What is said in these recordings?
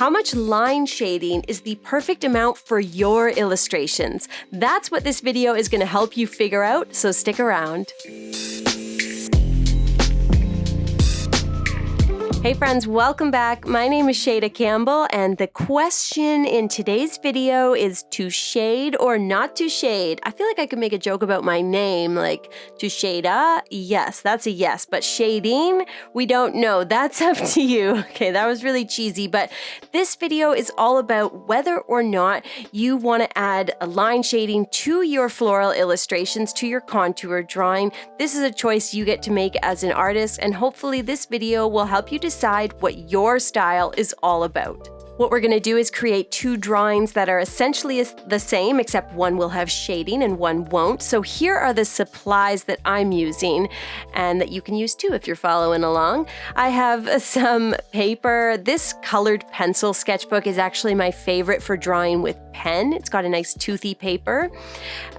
How much line shading is the perfect amount for your illustrations? That's what this video is going to help you figure out, so stick around. Hey friends, welcome back. My name is Shayda Campbell, and the question in today's video is to shade or not to shade. I feel like I could make a joke about my name, like to Shayda. Yes, that's a yes, but shading, we don't know. That's up to you. Okay, that was really cheesy, but this video is all about whether or not you want to add a line shading to your floral illustrations, to your contour drawing. This is a choice you get to make as an artist, and hopefully this video will help you decide what your style is all about. What we're going to do is create two drawings that are essentially the same, except one will have shading and one won't. So here are the supplies that I'm using and that you can use too if you're following along. I have some paper. This colored pencil sketchbook is actually my favorite for drawing with pen. It's got a nice toothy paper.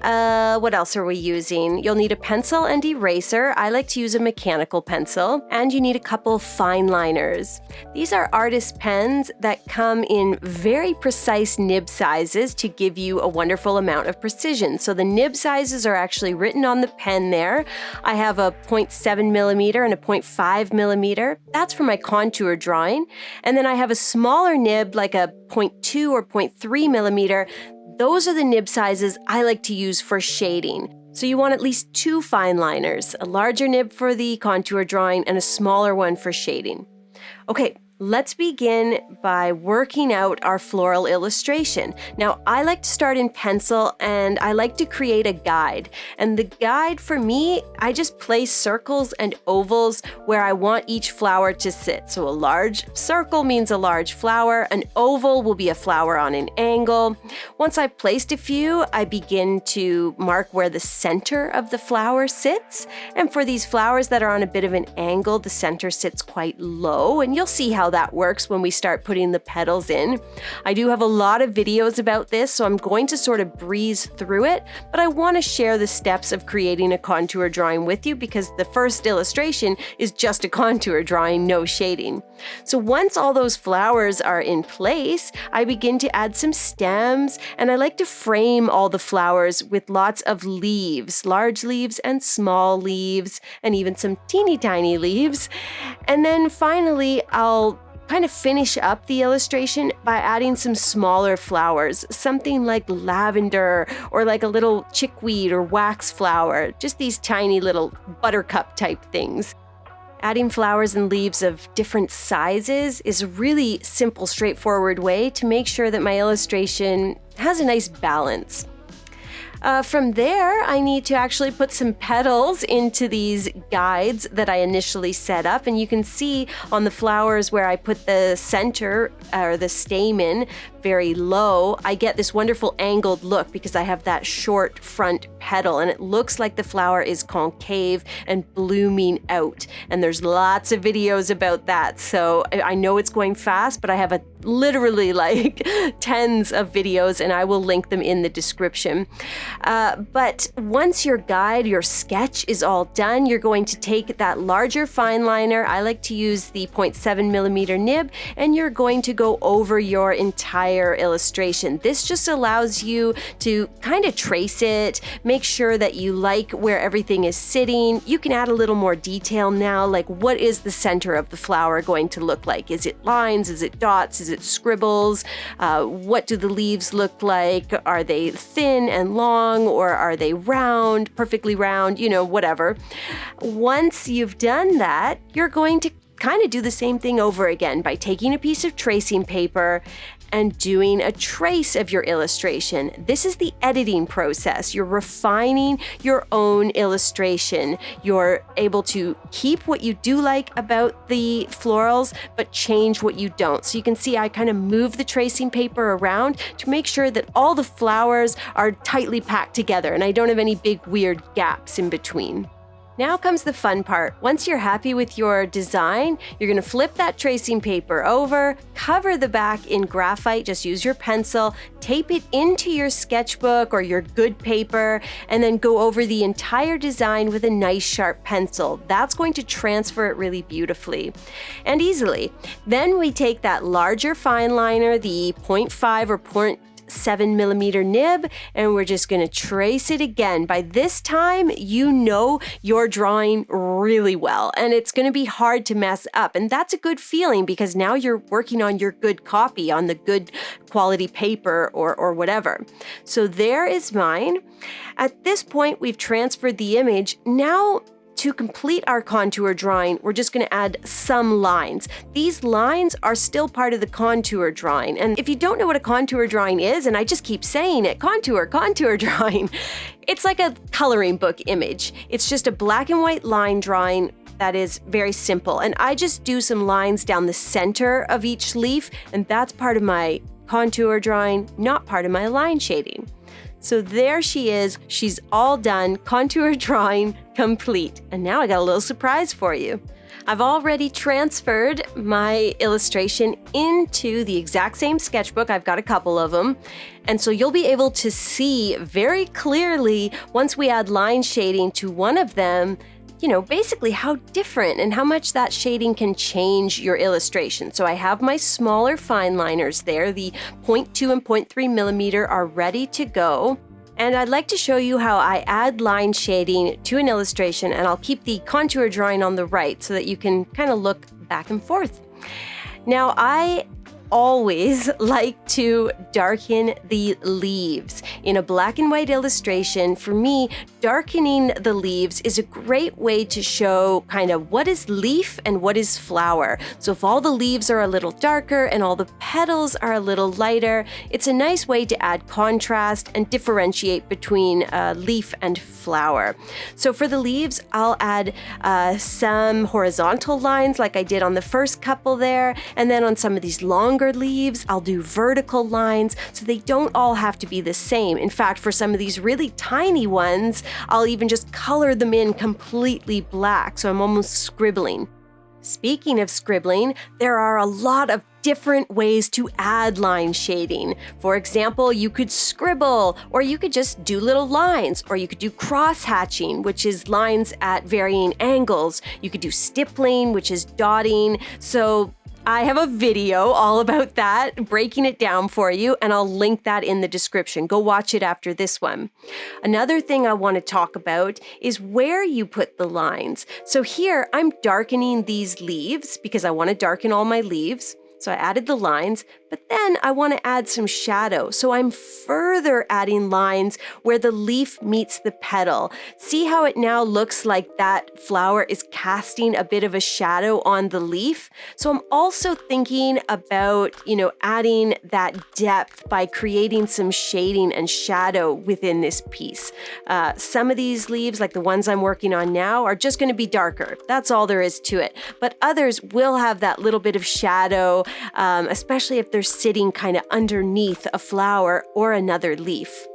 What else are we using? You'll need a pencil and eraser. I like to use a mechanical pencil, and you need a couple fine liners. These are artist pens that come in very precise nib sizes to give you a wonderful amount of precision. So the nib sizes are actually written on the pen there. I have a 0.7 millimeter and a 0.5 millimeter. That's for my contour drawing. And then I have a smaller nib, like a 0.2 or 0.3 millimeter. Those are the nib sizes I like to use for shading. So you want at least two fine liners, a larger nib for the contour drawing and a smaller one for shading. Okay. Let's begin by working out our floral illustration. Now, I like to start in pencil and I like to create a guide. And the guide for me, I just place circles and ovals where I want each flower to sit. So a large circle means a large flower. An oval will be a flower on an angle. Once I've placed a few, I begin to mark where the center of the flower sits. And for these flowers that are on a bit of an angle, the center sits quite low, and you'll see how that works when we start putting the petals in. I do have a lot of videos about this, so I'm going to sort of breeze through it, but I want to share the steps of creating a contour drawing with you because the first illustration is just a contour drawing, no shading. So once all those flowers are in place, I begin to add some stems, and I like to frame all the flowers with lots of leaves, large leaves and small leaves, and even some teeny tiny leaves. And then finally, I'll kind of finish up the illustration by adding some smaller flowers, something like lavender or like a little chickweed or wax flower, just these tiny little buttercup type things. Adding flowers and leaves of different sizes is a really simple, straightforward way to make sure that my illustration has a nice balance. From there, I need to actually put some petals into these guides that I initially set up. And you can see on the flowers where I put the center or the stamen very low, I get this wonderful angled look because I have that short front petal and it looks like the flower is concave and blooming out. And there's lots of videos about that. So I know it's going fast, but I have literally like tens of videos and I will link them in the description. But once your guide, your sketch is all done, you're going to take that larger fine liner. I like to use the 0.7 millimeter nib, and you're going to go over your entire illustration. This just allows you to kind of trace it, make sure that you like where everything is sitting. You can add a little more detail now, like what is the center of the flower going to look like? Is it lines? Is it dots? Is it scribbles? What do the leaves look like? Are they thin and long, or are they round, perfectly round, whatever. Once you've done that, you're going to kind of do the same thing over again by taking a piece of tracing paper and doing a trace of your illustration. This is the editing process. You're refining your own illustration. You're able to keep what you do like about the florals, but change what you don't. So you can see I kind of move the tracing paper around to make sure that all the flowers are tightly packed together and I don't have any big weird gaps in between. Now comes the fun part. Once you're happy with your design, you're going to flip that tracing paper over, cover the back in graphite, just use your pencil, tape it into your sketchbook or your good paper, and then go over the entire design with a nice sharp pencil. That's going to transfer it really beautifully and easily. Then we take that larger fine liner, the 0.5 or 0.7 millimeter nib, and we're just going to trace it again. By this time, you know you're drawing really well, and it's going to be hard to mess up. And that's a good feeling because now you're working on your good copy, on the good quality paper or whatever. So there is mine. At this point, we've transferred the image. Now, to complete our contour drawing, we're just going to add some lines. These lines are still part of the contour drawing. And if you don't know what a contour drawing is, and I just keep saying it, contour drawing, it's like a coloring book image. It's just a black and white line drawing that is very simple. And I just do some lines down the center of each leaf, and that's part of my contour drawing, not part of my line shading. So there she is. She's all done. Contour drawing complete. And now I got a little surprise for you. I've already transferred my illustration into the exact same sketchbook. I've got a couple of them. And so you'll be able to see very clearly once we add line shading to one of them, you know, basically how different and how much that shading can change your illustration. So I have my smaller fine liners there. The 0.2 and 0.3 millimeter are ready to go. And I'd like to show you how I add line shading to an illustration, and I'll keep the contour drawing on the right so that you can kind of look back and forth. Now, I always like to darken the leaves. In a black and white illustration, for me, darkening the leaves is a great way to show kind of what is leaf and what is flower. So if all the leaves are a little darker and all the petals are a little lighter, it's a nice way to add contrast and differentiate between leaf and flower. So for the leaves, I'll add some horizontal lines like I did on the first couple there, and then on some of these longer leaves, I'll do vertical lines so they don't all have to be the same. In fact, for some of these really tiny ones, I'll even just color them in completely black, so I'm almost scribbling. Speaking of scribbling, there are a lot of different ways to add line shading. For example, you could scribble, or you could just do little lines, or you could do cross-hatching, which is lines at varying angles. You could do stippling, which is dotting. So I have a video all about that, breaking it down for you, and I'll link that in the description. Go watch it after this one. Another thing I want to talk about is where you put the lines. So here I'm darkening these leaves because I want to darken all my leaves. So I added the lines, but then I want to add some shadow. So I'm further adding lines where the leaf meets the petal. See how it now looks like that flower is casting a bit of a shadow on the leaf? So I'm also thinking about, adding that depth by creating some shading and shadow within this piece. Some of these leaves, like the ones I'm working on now, are just going to be darker. That's all there is to it. But others will have that little bit of shadow, especially if they're sitting kind of underneath a flower or another leaf.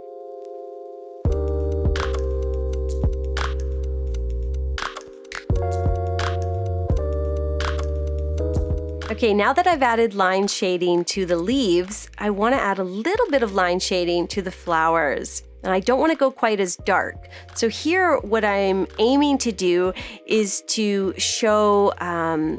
Okay, now that I've added line shading to the leaves, I want to add a little bit of line shading to the flowers. And I don't want to go quite as dark. So here, what I'm aiming to do is to show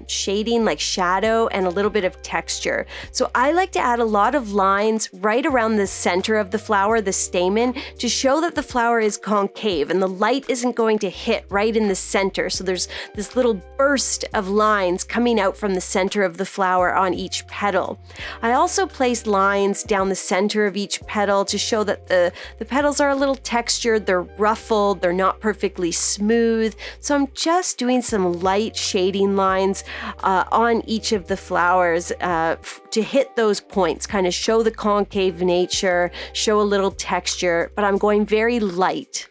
shading like shadow and a little bit of texture. So I like to add a lot of lines right around the center of the flower, the stamen, to show that the flower is concave and the light isn't going to hit right in the center. So there's this little burst of lines coming out from the center of the flower on each petal. I also place lines down the center of each petal to show that the petals are a little textured, they're ruffled, they're not perfectly smooth. So I'm just doing some light shading lines on each of the flowers to hit those points, kind of show the concave nature, show a little texture, but I'm going very light.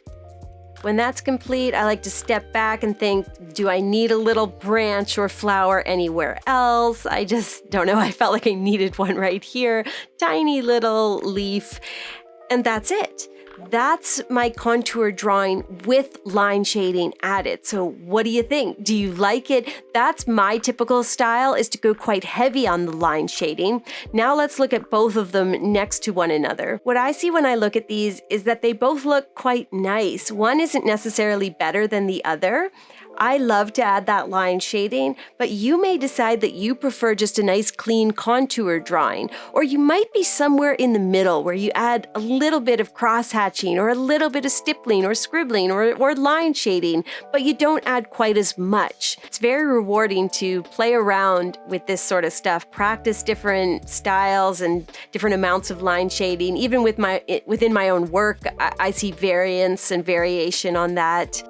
When that's complete, I like to step back and think, do I need a little branch or flower anywhere else? I just don't know. I felt like I needed one right here. Tiny little leaf. And that's it. That's my contour drawing with line shading added. So what do you think? Do you like it? That's my typical style, is to go quite heavy on the line shading. Now let's look at both of them next to one another. What I see when I look at these is that they both look quite nice. One isn't necessarily better than the other. I love to add that line shading, but you may decide that you prefer just a nice clean contour drawing, or you might be somewhere in the middle where you add a little bit of cross-hatching or a little bit of stippling or scribbling or line shading, but you don't add quite as much. It's very rewarding to play around with this sort of stuff, practice different styles and different amounts of line shading. Even within my own work, I see variance and variation on that.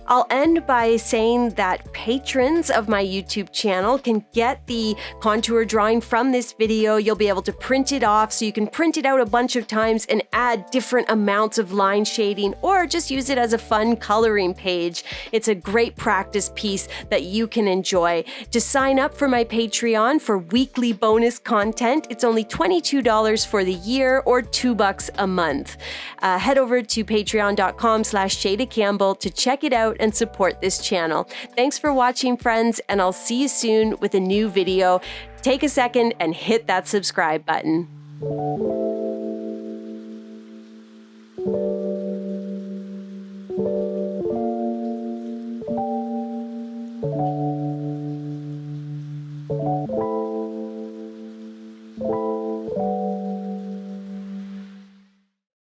I'll end by saying that patrons of my YouTube channel can get the contour drawing from this video. You'll be able to print it off, so you can print it out a bunch of times and add different amounts of line shading, or just use it as a fun coloring page. It's a great practice piece that you can enjoy. To sign up for my Patreon for weekly bonus content, it's only $22 for the year or $2 a month. Head over to patreon.com/Shayda Campbell to check it out and support this channel. Thanks for watching, friends, and I'll see you soon with a new video. Take a second and hit that subscribe button.